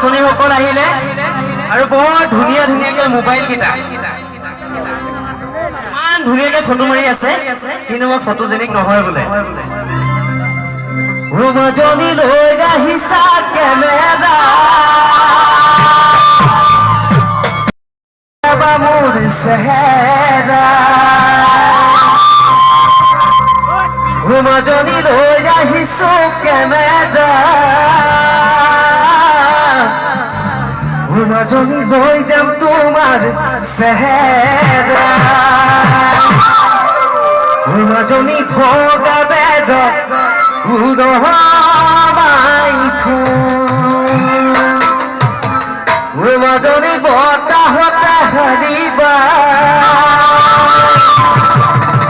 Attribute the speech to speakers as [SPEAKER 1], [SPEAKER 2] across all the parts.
[SPEAKER 1] নাচনীসকল আহিলে আৰু বৰ ধুনীয়া ধুনীয়াকৈ মোবাইল কেইটা ইমান ধুনীয়াকৈ ফটো মাৰি আছে কিন্তু মই ফটোজেনিক নহয় বোলে ৰূপজনী লৈ আহিছা কেমেৰা মোৰ চেহেৰা ৰূপজনী লৈ আহিছো কেমেৰা ৰূপজনী লৈ যাম তোমাৰ চেহেৰা ৰূপজনী ভগা বেদত উদমাই ৰূপজনী বতাহতে হাৰিবা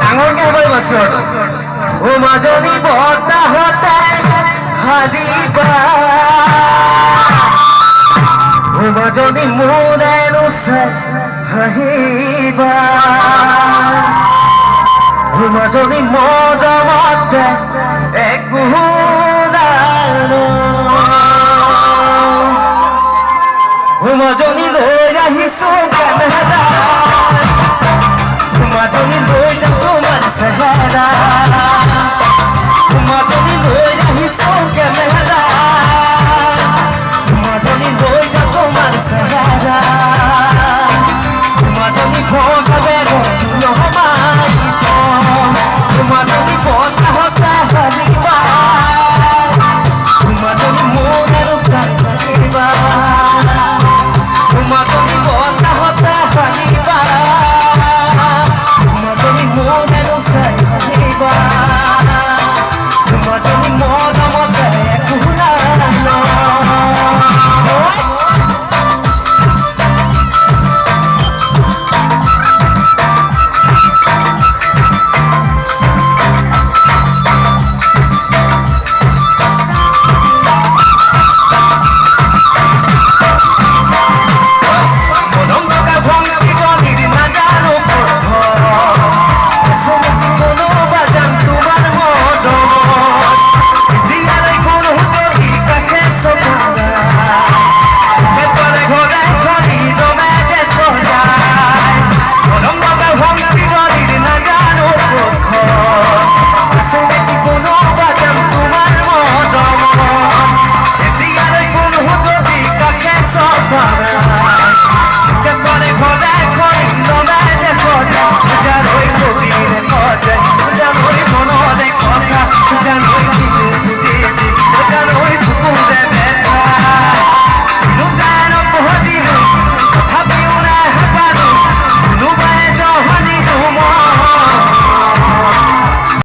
[SPEAKER 1] ডাঙৰকে কৰিব ৰূপজনী বতাহতে হাৰিবা ৰূপজনী মোৰেনো হাঁহিবা ৰূপজনী মৰমতে একো